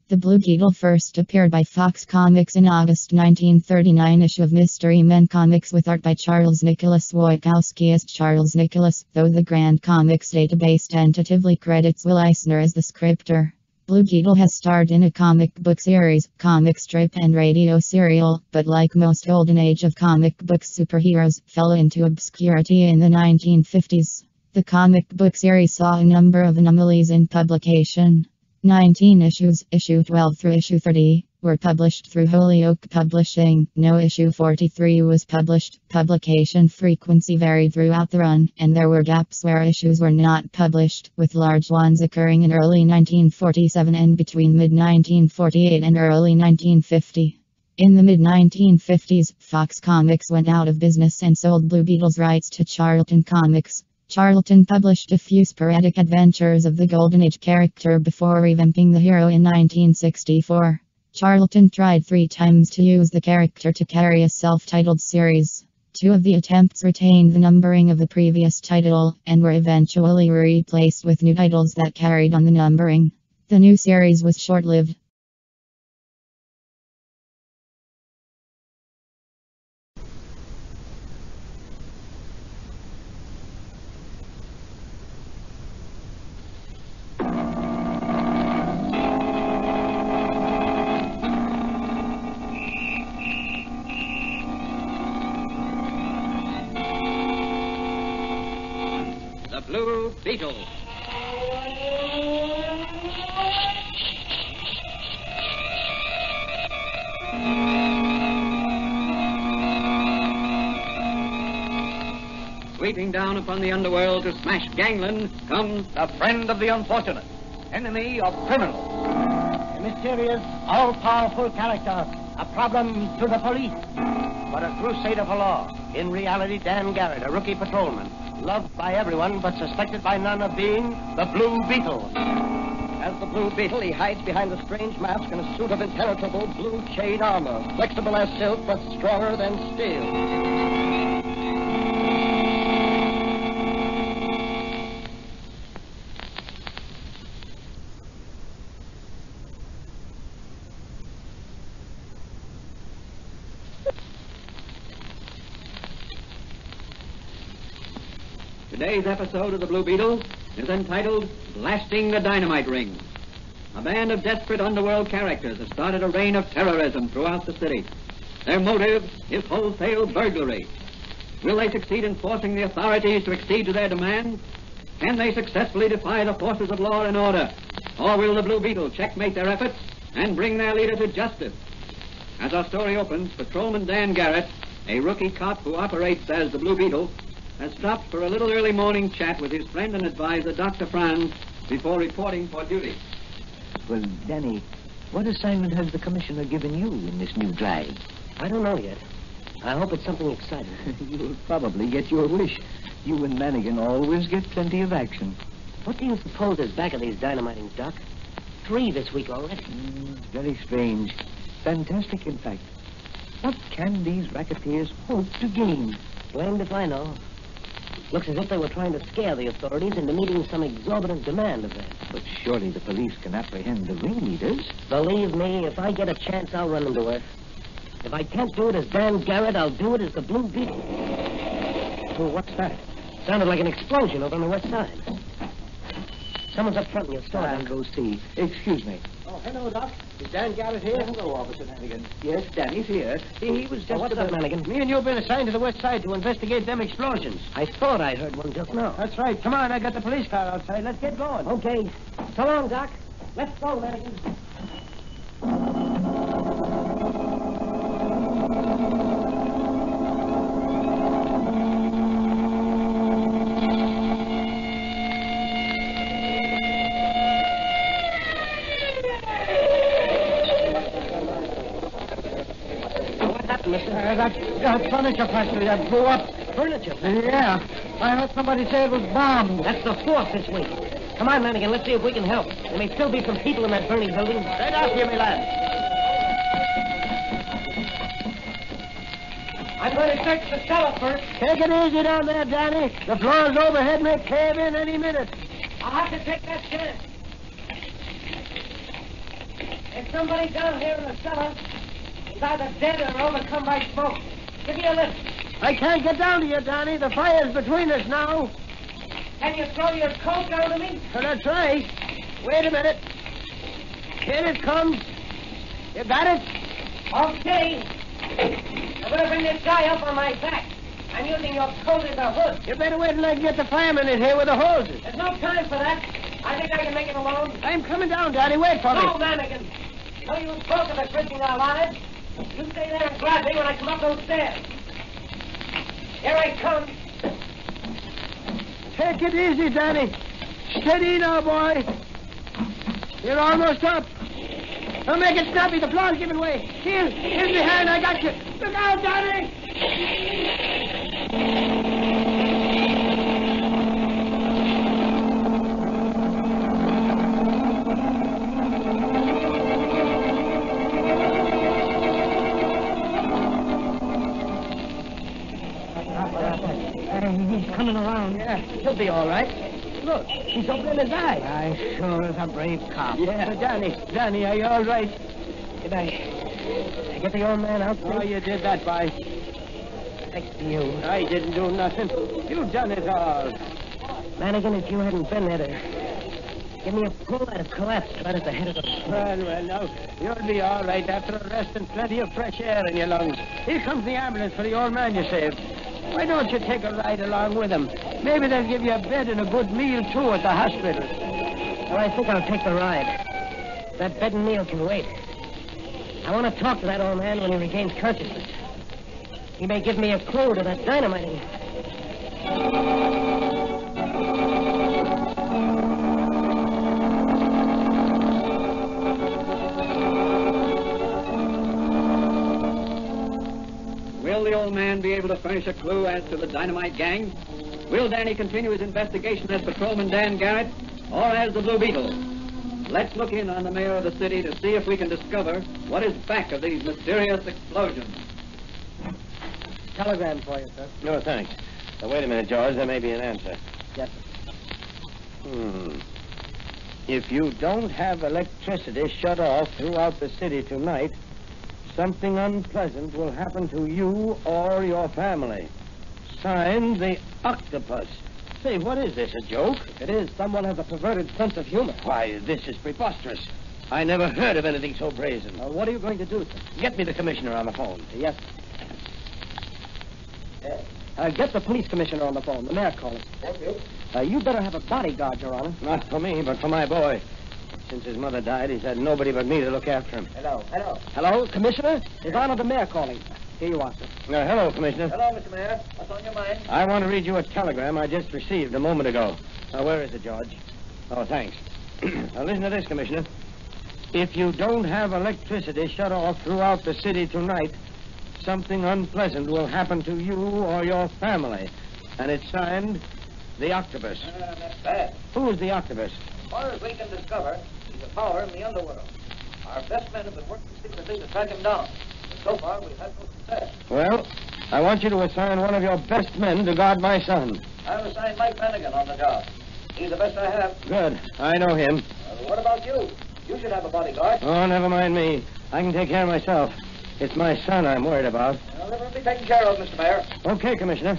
The Blue Beetle first appeared by Fox Comics in August 1939 issue of Mystery Men Comics with art by Charles Nicholas Wojciechowski as Charles Nicholas, though the Grand Comics database tentatively credits Will Eisner as the scripter. Blue Beetle has starred in a comic book series, comic strip and radio serial, but like most golden age of comic book superheroes, fell into obscurity in the 1950s. The comic book series saw a number of anomalies in publication. 19 issues, issue 12 through issue 30, were published through Holyoke Publishing. No issue 43 was published. Publication frequency varied throughout the run, and there were gaps where issues were not published, with large ones occurring in early 1947 and between mid-1948 and early 1950. In the mid-1950s, Fox Comics went out of business and sold Blue Beetle's rights to Charlton Comics. Charlton published a few sporadic adventures of the Golden Age character before revamping the hero in 1964. Charlton tried 3 times to use the character to carry a self-titled series. 2 of the attempts retained the numbering of the previous title, and were eventually replaced with new titles that carried on the numbering. The new series was short-lived. Blue Beetle. Sweeping down upon the underworld to smash gangland comes the friend of the unfortunate, enemy of criminals. A mysterious, all-powerful character, a problem to the police, but a crusader for law. In reality, Dan Garrett, a rookie patrolman, loved by everyone but suspected by none of being the Blue Beetle. As the Blue Beetle, he hides behind a strange mask and a suit of impenetrable blue chain armor, flexible as silk but stronger than steel. Today's episode of the Blue Beetle is entitled Blasting the Dynamite Ring. A band of desperate underworld characters has started a reign of terrorism throughout the city. Their motive is wholesale burglary. Will they succeed in forcing the authorities to accede to their demands? Can they successfully defy the forces of law and order? Or will the Blue Beetle checkmate their efforts and bring their leader to justice? As our story opens, Patrolman Dan Garrett, a rookie cop who operates as the Blue Beetle, has stopped for a little early morning chat with his friend and advisor, Dr. Franz, before reporting for duty. Well, Danny, what assignment has the commissioner given you in this new drive? I don't know yet. I hope it's something exciting. You'll probably get your wish. You and Mannigan always get plenty of action. What do you suppose is back of these dynamitings, Doc? 3 this week already. Very strange. Fantastic, in fact. What can these racketeers hope to gain? Blamed if I know. Looks as if they were trying to scare the authorities into meeting some exorbitant demand of theirs. But surely the police can apprehend the ringleaders. Believe me, if I get a chance, I'll run them to earth. If I can't do it as Dan Garrett, I'll do it as the Blue Beetle. Oh, what's that? Sounded like an explosion over on the west side. Someone's up front in your store. I'll go see. Excuse me. Oh, hello, Doc. Is Dan Garrett here? Hello, Officer Mannigan. Yes, Danny's here. He was just... what's up, Mannigan? Me and you have been assigned to the west side to investigate them explosions. I thought I heard one just now. That's right. Come on, I got the police car outside. Let's get going. Okay. So long, Doc. Let's go, Mannigan. That furniture factory that blew up. Furniture? Yeah. I heard somebody say it was bombed. That's the 4th this week. Come on, Mannigan, let's see if we can help. There may still be some people in that burning building. Straight after you, me lad. I'm going to search the cellar first. Take it easy down there, Danny. The floors overhead may cave in any minute. I'll have to take that chance. somebody down here in the cellar. He's either dead or overcome by smoke. Give me a lift. I can't get down to you, Danny. The fire's between us now. Can you throw your coat down to me? So that's right. Wait a minute. Here it comes. You got it? Okay. I'm going to bring this guy up on my back. I'm using your coat as a hood. You better wait until I can get the fireman in here with the hoses. There's no time for that. I think I can make it alone. I'm coming down, Daddy. Wait for me. No, Mannigan. No use talking of risking our lives. You stay there and grab me when I come up those stairs. Here I come. Take it easy, Danny. Steady now, boy. You're almost up. Don't make it snappy. The floor's giving way. Here's behind. I got you. Look out, Danny. He's coming around. Yeah, he'll be all right. Look, he's opening his eyes. I sure is a brave cop. Yeah. Danny, are you all right? Did I get the old man out? Oh, you did that, boy. Thanks to you. I didn't do nothing. You done it all. Mannigan, if you hadn't been there to give me a pull, I'd have collapsed right at the head of the... Well, now, you'll be all right after a rest and plenty of fresh air in your lungs. Here comes the ambulance for the old man you saved. Why don't you take a ride along with them? Maybe they'll give you a bed and a good meal, too, at the hospital. Well, I think I'll take the ride. That bed and meal can wait. I want to talk to that old man when he regains consciousness. He may give me a clue to that dynamiting. Will the old man be able to furnish a clue as to the dynamite gang? Will Danny continue his investigation as Patrolman Dan Garrett or as the Blue Beetle? Let's look in on the mayor of the city to see if we can discover what is back of these mysterious explosions. Telegram for you, sir. No, thanks. Now, wait a minute, George. There may be an answer. Yes, sir. If you don't have electricity shut off throughout the city tonight, something unpleasant will happen to you or your family. Signed, the Octopus. Say, what is this, a joke? It is. Someone has a perverted sense of humor. Why, this is preposterous. I never heard of anything so brazen. What are you going to do, sir? Get me the commissioner on the phone. Yes, sir. Get the police commissioner on the phone. The mayor calling. Thank you. You better have a bodyguard, Your Honor. Not for me, but for my boy. Since his mother died, he's had nobody but me to look after him. Hello. Hello, Commissioner? His Honor the Mayor calling. Here you are, sir. Hello, Commissioner. Hello, Mr. Mayor. What's on your mind? I want to read you a telegram I just received a moment ago. Where is it, George? Oh, thanks. Now, listen to this, Commissioner. If you don't have electricity shut off throughout the city tonight, something unpleasant will happen to you or your family. And it's signed, the Octopus. That's bad. Who is the Octopus? As far as we can discover, he's a power in the underworld. Our best men have been working secretly to track him down. But so far, we've had no success. Well, I want you to assign one of your best men to guard my son. I've assigned Mike Mannigan on the job. He's the best I have. Good. I know him. What about you? You should have a bodyguard. Oh, never mind me. I can take care of myself. It's my son I'm worried about. Well, let him be taken care of, Mr. Mayor. Okay, Commissioner.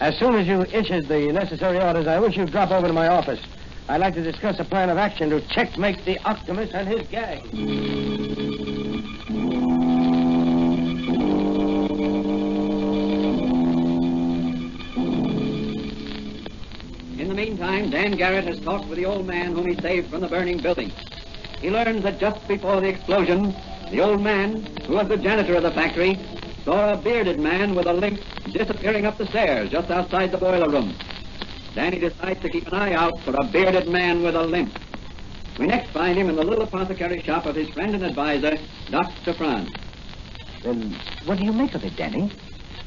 As soon as you issued the necessary orders, I wish you'd drop over to my office. I'd like to discuss a plan of action to checkmate the Octopus and his gang. In the meantime, Dan Garrett has talked with the old man whom he saved from the burning building. He learns that just before the explosion, the old man, who was the janitor of the factory, saw a bearded man with a limp disappearing up the stairs just outside the boiler room. Danny decides to keep an eye out for a bearded man with a limp. We next find him in the little apothecary shop of his friend and advisor, Dr. Franz. Then what do you make of it, Danny?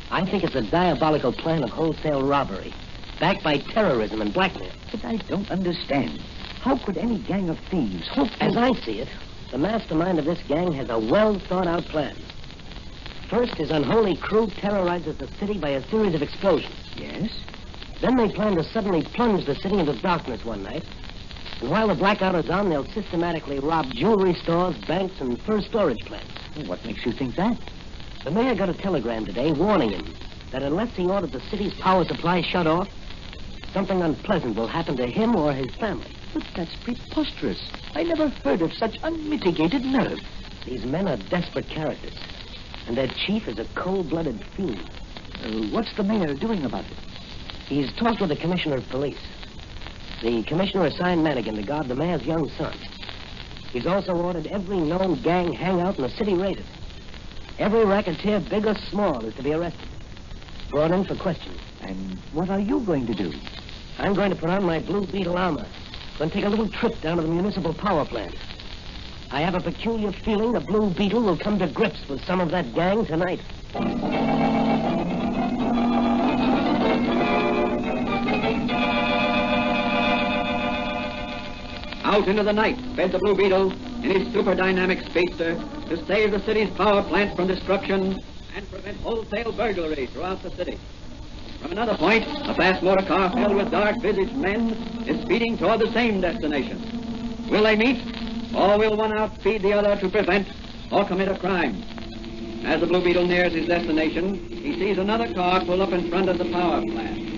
I think it's a diabolical plan of wholesale robbery, backed by terrorism and blackmail. But I don't understand. How could any gang of thieves hope to... As I see it, the mastermind of this gang has a well-thought-out plan. First, his unholy crew terrorizes the city by a series of explosions. Yes? Then they plan to suddenly plunge the city into darkness one night, And while the blackout is on, they'll systematically rob jewelry stores, banks, and first storage plants. What makes you think that? The mayor got a telegram today warning him that unless he orders the city's power supply shut off, something unpleasant will happen to him or his family. But that's preposterous. I never heard of such unmitigated nerve. These men are desperate characters, and their chief is a cold-blooded fiend. What's the mayor doing about it? He's talked with the commissioner of police. The commissioner assigned Madigan to guard the mayor's young son. He's also ordered every known gang hangout in the city raided. Every racketeer, big or small, is to be arrested. Brought in for questioning. And what are you going to do? I'm going to put on my Blue Beetle armor. Going to take a little trip down to the municipal power plant. I have a peculiar feeling the Blue Beetle will come to grips with some of that gang tonight. Out into the night sped the Blue Beetle in his super dynamic speedster to save the city's power plants from destruction and prevent wholesale burglary throughout the city. From another point, a fast motor car filled with dark-visaged men is speeding toward the same destination. Will they meet, or will one outspeed the other to prevent or commit a crime? As the Blue Beetle nears his destination, he sees another car pull up in front of the power plant.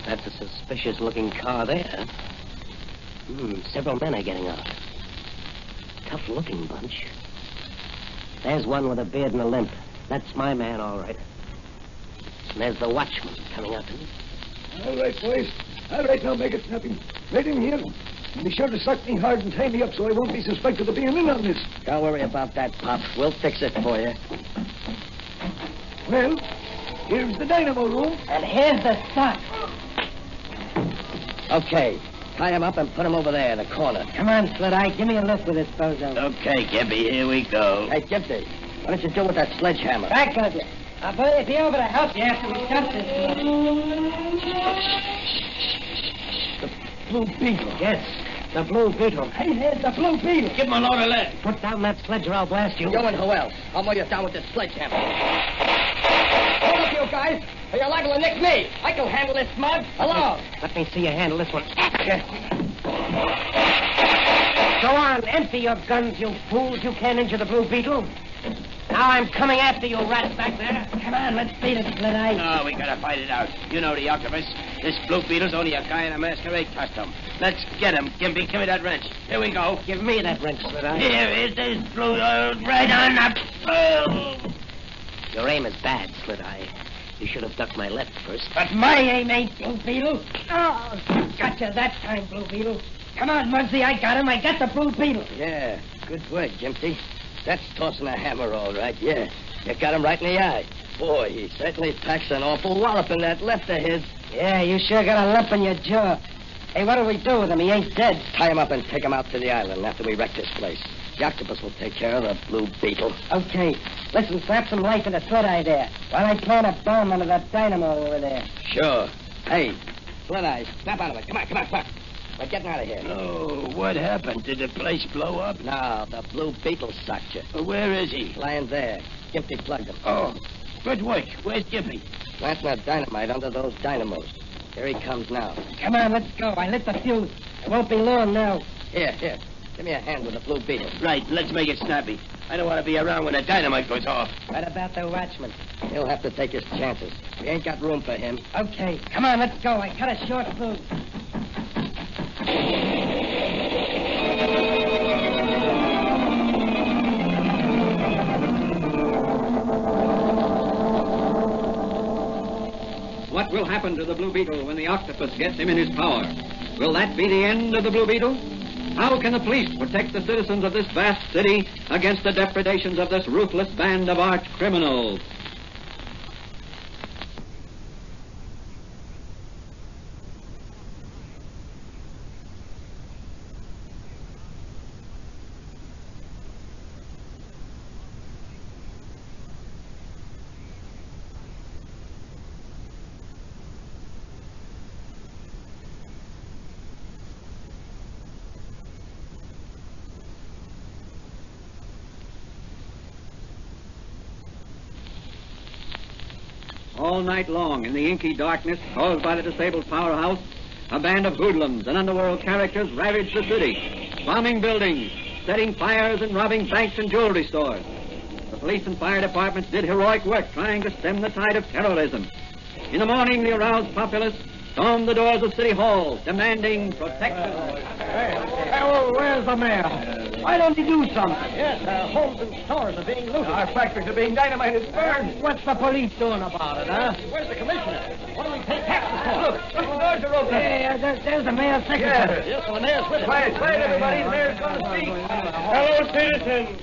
That's a suspicious-looking car there. Several men are getting out. Tough-looking bunch. There's one with a beard and a limp. That's my man, all right. And there's the watchman coming up to me. All right, boys. All right, now make it snappy. Right in here. And be sure to suck me hard and tie me up so I won't be suspected of being in on this. Don't worry about that, Pop. We'll fix it for you. Well, here's the dynamo room. And here's the stock. Okay. Tie him up and put him over there in the corner. Come on, Slit-Eye. Give me a lift with this bozo. Okay, Gimpy, here we go. Hey, Gimpy, what did you do with that sledgehammer? Back of you. I'll be over to help you after we dump this. The Blue Beetle. Yes, the Blue Beetle. Hey, here's the Blue Beetle. Give him a load of lead. Put down that sledge or I'll blast you. You and who else? I'll mow you down with this sledgehammer. Hold up, you guys. Or you're liable to nick me. I can handle this mud alone. Let me see you handle this one. Go on, empty your guns, you fools. You can't injure the Blue Beetle. Now I'm coming after you, rats back there. Come on, let's beat it, Slit-Eye. No, we gotta fight it out. You know the octopus. This Blue Beetle's only a guy in a masquerade costume. Let's get him. Gimpy, give me that wrench. Here we go. Give me that wrench, Slit-Eye. Here is this blue right on the... Your aim is bad, Slit-Eye. You should have ducked my left first. But my aim ain't, Blue Beetle. Oh, gotcha that time, Blue Beetle. Come on, Muggsy, I got him. I got the Blue Beetle. Yeah, good work, Gimpy. That's tossing a hammer, all right, yeah. You got him right in the eye. Boy, he certainly packs an awful wallop in that left of his. Yeah, you sure got a lump in your jaw. Hey, what do we do with him? He ain't dead. Tie him up and take him out to the island after we wreck this place. The octopus will take care of the Blue Beetle. Okay. Listen, slap some life into Slit-Eye there while I plant a bomb under that dynamo over there. Sure. Hey, Slit-Eye, snap out of it. Come on, come on, come on. We're getting out of here. Oh, what happened? Did the place blow up? No, the Blue Beetle sucked you. Where is he? Lying there. Gimpy plugged him. Oh, good work. Where's Gimpy? Planting a dynamite under those dynamos. Here he comes now. Come on, let's go. I lit the fuse. It won't be long now. Here. Give me a hand with the Blue Beetle. Right, let's make it snappy. I don't want to be around when the dynamite goes off. What about the watchman? He'll have to take his chances. We ain't got room for him. Okay. Come on, let's go. I cut a short fuse. What will happen to the Blue Beetle when the octopus gets him in his power? Will that be the end of the Blue Beetle? How can the police protect the citizens of this vast city against the depredations of this ruthless band of arch criminals? all night long in the inky darkness caused by the disabled powerhouse, a band of hoodlums and underworld characters ravaged the city, bombing buildings, setting fires and robbing banks and jewelry stores. The police and fire departments did heroic work trying to stem the tide of terrorism. In the morning, the aroused populace stormed the doors of City Hall, demanding protection. Where's the mayor? Why don't he do something? Yes, homes and stores are being looted. Our factories are being dynamited, burned. What's the police doing about it, huh? Where's the commissioner? What do we pay taxes for? Look, the doors are open. Hey, there's the mayor's secretary. Yes, well, the mayor's with him. Quiet, everybody. The mayor's going to speak. Fellow citizens,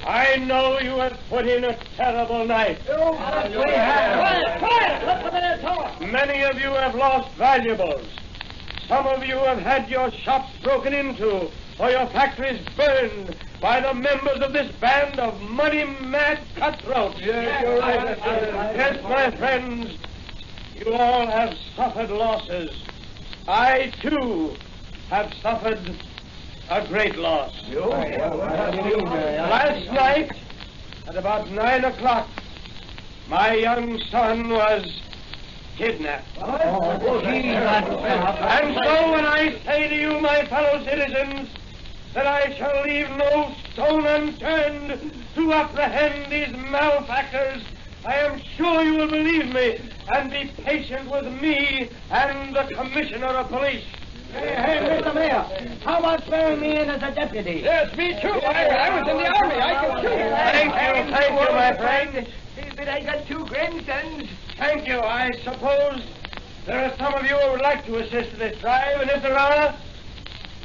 I know you have put in a terrible night. We have. Quiet! Let the mayor talk. Many of you have lost valuables. Some of you have had your shops broken into or your factories burned by the members of this band of money-mad cutthroats. Yes, you're right. Yes, my friends, you all have suffered losses. I, too, have suffered a great loss. Last night, at about 9 o'clock, my young son was kidnapped. And so when I say to you, my fellow citizens, that I shall leave no stone unturned to apprehend these malefactors, I am sure you will believe me and be patient with me and the Commissioner of Police. Hey, Mr. Mayor, how about throwing me in as a deputy? Yes, me too. I was in the army. I can shoot. Thank you, my friend. But I got 2 grandsons. Thank you. I suppose there are some of you who would like to assist in this drive, and if there are,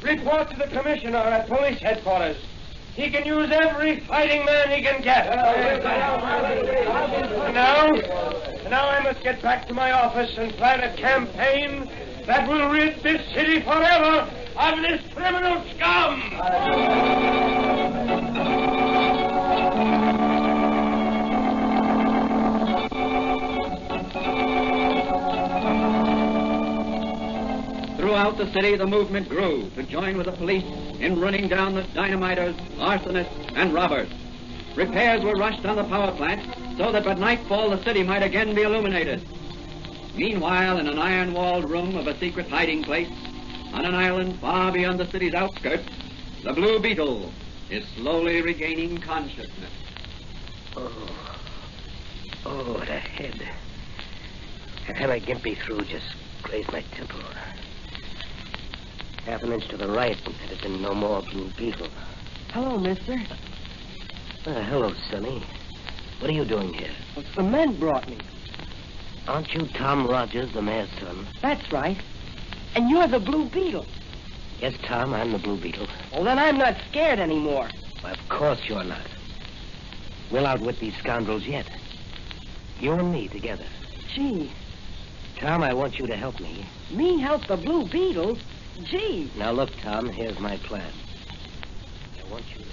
report to the Commissioner at Police Headquarters. He can use every fighting man he can get. Now I must get back to my office and plan a campaign that will rid this city forever of this criminal scum. Throughout the city, the movement grew to join with the police in running down the dynamiters, arsonists, and robbers. Repairs were rushed on the power plant so that by nightfall the city might again be illuminated. Meanwhile, in an iron-walled room of a secret hiding place, on an island far beyond the city's outskirts, the Blue Beetle is slowly regaining consciousness. Oh, the head. A hammer gimpy through just grazed my temple. Half an inch to the right, and it had been no more Blue Beetle. Hello, mister. Hello, Sonny. What are you doing here? Well, some men brought me. Aren't you Tom Rogers, the mayor's son? That's right. And you're the Blue Beetle. Yes, Tom, I'm the Blue Beetle. Well, then I'm not scared anymore. Well, of course you're not. We'll outwit these scoundrels yet. You and me together. Gee. Tom, I want you to help me. Me help the Blue Beetle? Gee. Now, look, Tom, here's my plan. I want you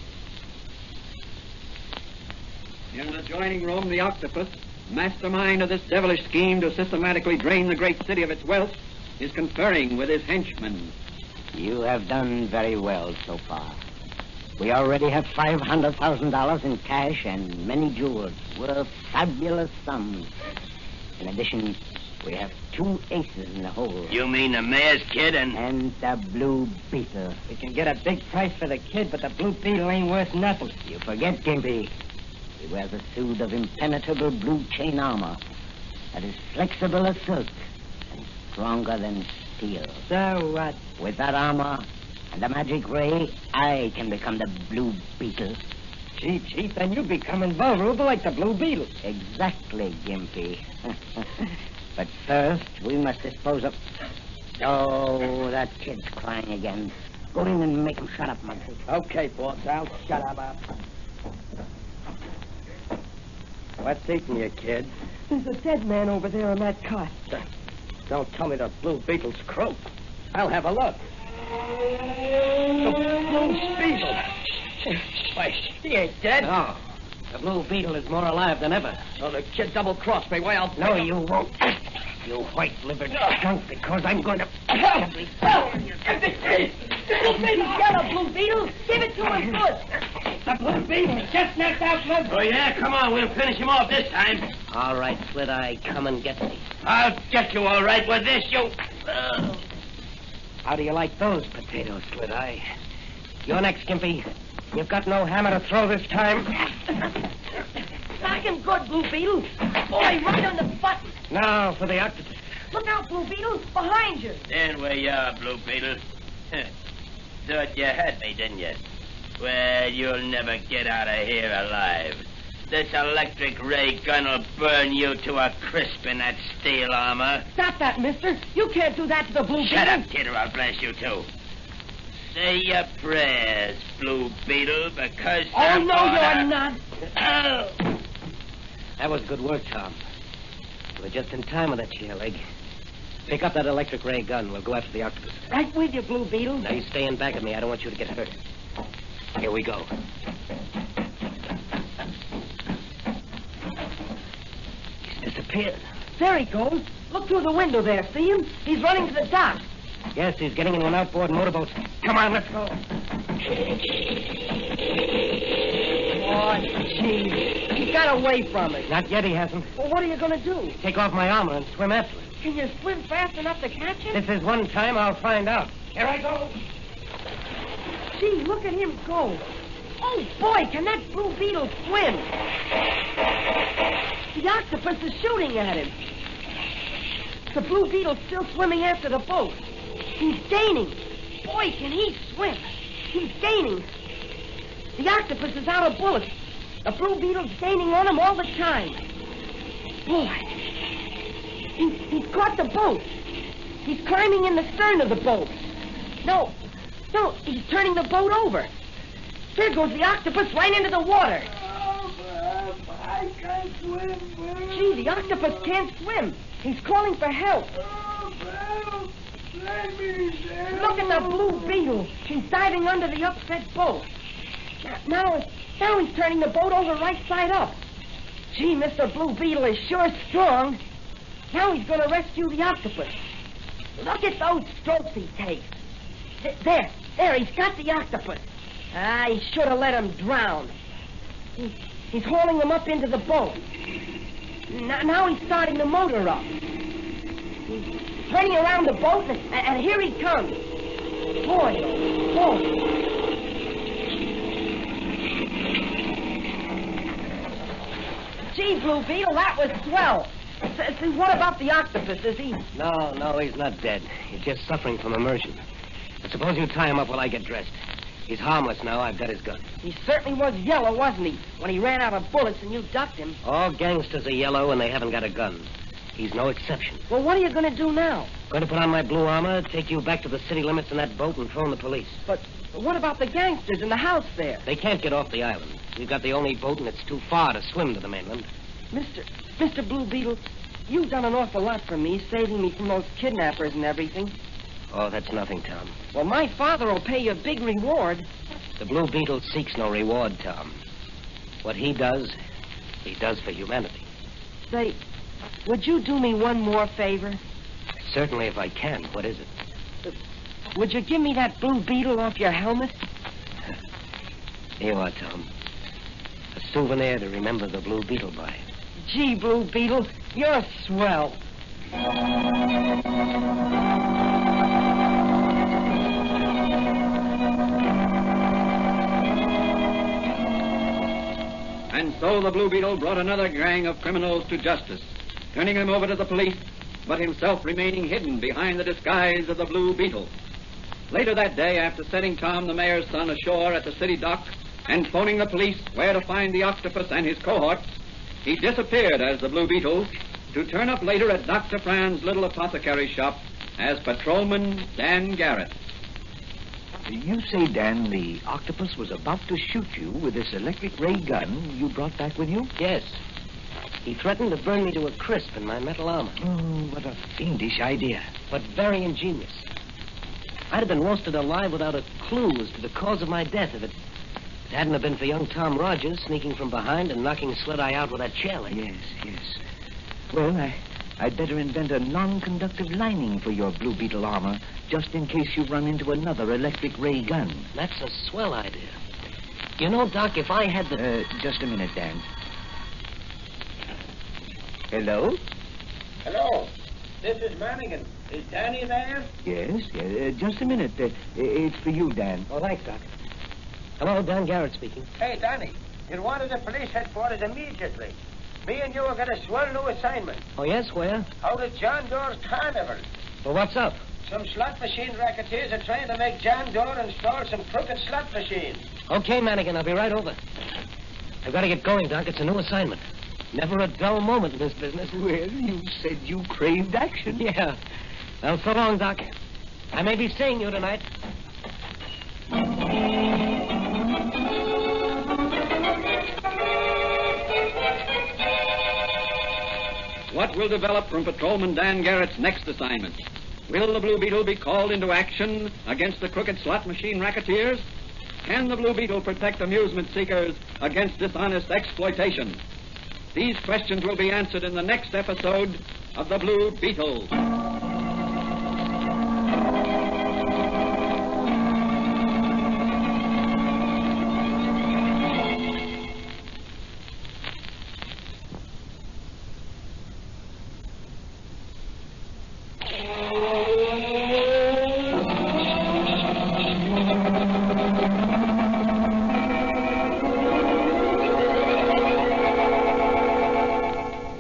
to... In an adjoining room, the Octopus, mastermind of this devilish scheme to systematically drain the great city of its wealth, is conferring with his henchmen. You have done very well so far. We already have $500,000 in cash and many jewels worth fabulous sums. In addition, we have 2 aces in the hole. You mean the mayor's kid and the Blue Beetle. We can get a big price for the kid, but the Blue Beetle ain't worth nothing. You forget, Gimpy. He wears a suit of impenetrable blue chain armor that is flexible as silk and stronger than steel. So what? With that armor and the magic ray, I can become the Blue Beetle. Gee, Chief, then you become invulnerable like the Blue Beetle. Exactly, Gimpy. But first, we must dispose of... Oh, that kid's crying again. Go in and make him shut up, Muggsy. Okay, boss, I'll shut him up. What's eating you, kid? There's a dead man over there on that cot. Don't tell me the Blue Beetle's croaked. I'll have a look. The Blue Beetle. Why, he ain't dead. No. The Blue Beetle is more alive than ever. Oh, the kid double-crossed me. Why, I'll... No, you won't. You white-livered skunk, because I'm going to... Help me! He's got a Blue Beetle. Give it to him good. The Blue Beetle just knocked out Sled. Oh, yeah? Come on, we'll finish him off this time. All right, Slit Eye, come and get me. I'll get you all right with this, you... How do you like those potatoes, Slit Eye? You're next, Skimpy. You've got no hammer to throw this time. Knock him good, Blue Beetle. Boy, right on the button. Now for the octopus. Look out, Blue Beetle. Behind you. There where you are, Blue Beetle. Thought you had me, didn't you? Well, you'll never get out of here alive. This electric ray gun will burn you to a crisp in that steel armor. Stop that, mister. You can't do that to the Blue Beetle. Shut up, kid, or I'll blast you, too. Say your prayers, Blue Beetle, because... Oh, no, you're not. Oh. That was good work, Tom. You were just in time with that chair leg. Pick up that electric ray gun. We'll go after the octopus. Right with you, Blue Beetle. Now, you stay in back of me. I don't want you to get hurt. Here we go. He's disappeared. There he goes. Look through the window there. See him? He's running to the dock. Yes, he's getting into an outboard motorboat. Come on, let's go. Oh, gee. He got away from it. Not yet, he hasn't. Well, what are you going to do? Take off my armor and swim after him. Can you swim fast enough to catch him? This is one time. I'll find out. Here I go. Gee, look at him go. Oh, boy, can that Blue Beetle swim? The octopus is shooting at him. The Blue Beetle's still swimming after the boat. He's gaining. Boy, can he swim. He's gaining. The octopus is out of bullets. The Blue Beetle's gaining on him all the time. Boy, he's caught the boat. He's climbing in the stern of the boat. No, he's turning the boat over. There goes the octopus right into the water. Oh, I can't swim. Gee, the octopus can't swim. He's calling for help. Oh, let me down. Look at the Blue Beetle. He's diving under the upset boat. Now he's turning the boat over right side up. Gee, Mr. Blue Beetle is sure strong. Now he's going to rescue the octopus. Look at those strokes he takes. There, he's got the octopus. He should have let him drown. He's hauling him up into the boat. Now he's starting the motor up. He's turning around the boat, and here he comes. Boy, boy. Gee, Blue Beetle, that was swell. See, what about the octopus? Is he... No, he's not dead. He's just suffering from immersion. But suppose you tie him up while I get dressed. He's harmless now. I've got his gun. He certainly was yellow, wasn't he? When he ran out of bullets and you ducked him. All gangsters are yellow and they haven't got a gun. He's no exception. Well, what are you going to do now? Going to put on my blue armor, take you back to the city limits in that boat and phone the police. But what about the gangsters in the house there? They can't get off the island. We've got the only boat and it's too far to swim to the mainland. Mr. Blue Beetle, you've done an awful lot for me, saving me from those kidnappers and everything. Oh, that's nothing, Tom. Well, my father will pay you a big reward. The Blue Beetle seeks no reward, Tom. What he does for humanity. Say, would you do me one more favor? Certainly, if I can. What is it? Would you give me that Blue Beetle off your helmet? Here you are, Tom. A souvenir to remember the Blue Beetle by. Gee, Blue Beetle, you're swell. And so the Blue Beetle brought another gang of criminals to justice, turning them over to the police, but himself remaining hidden behind the disguise of the Blue Beetle. Later that day, after setting Tom, the mayor's son, ashore at the city dock and phoning the police where to find the octopus and his cohorts, he disappeared as the Blue Beetle to turn up later at Dr. Fran's little apothecary shop as Patrolman Dan Garrett. You say, Dan, the octopus was about to shoot you with this electric ray gun you brought back with you? Yes. He threatened to burn me to a crisp in my metal armor. Oh, what a fiendish idea. But very ingenious. I'd have been roasted alive without a clue as to the cause of my death if it hadn't have been for young Tom Rogers sneaking from behind and knocking Slit Eye out with that chair leg. Yes. Well, I'd better invent a non-conductive lining for your Blue Beetle armor, just in case you run into another electric ray gun. That's a swell idea. You know, Doc, if I had the... Just a minute, Dan. Hello? Hello. This is Mannigan. Is Danny there? Yes, just a minute. It's for you, Dan. Oh, thanks, Doc. Hello, Dan Garrett speaking. Hey, Danny. You're wanted at police headquarters immediately. Me and you have got a swell new assignment. Oh, yes? Where? Out at John Doe's Carnival. Well, what's up? Some slot machine racketeers are trying to make John Doe install some crooked slot machines. Okay, Mannigan, I'll be right over. I've got to get going, Doc. It's a new assignment. Never a dull moment in this business. Well, you said you craved action. Yeah. Well, so long, Doc. I may be seeing you tonight. What will develop from Patrolman Dan Garrett's next assignment? Will the Blue Beetle be called into action against the crooked slot machine racketeers? Can the Blue Beetle protect amusement seekers against dishonest exploitation? These questions will be answered in the next episode of The Blue Beetle.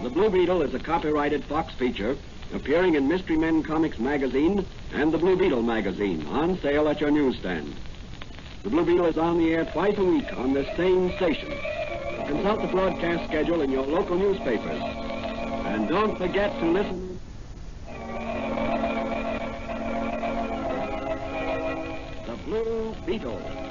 The Blue Beetle is a copyrighted Fox feature appearing in Mystery Men Comics magazine and the Blue Beetle magazine, on sale at your newsstand. The Blue Beetle is on the air twice a week on this same station. Consult the broadcast schedule in your local newspapers. And don't forget to listen. The Blue Beetle.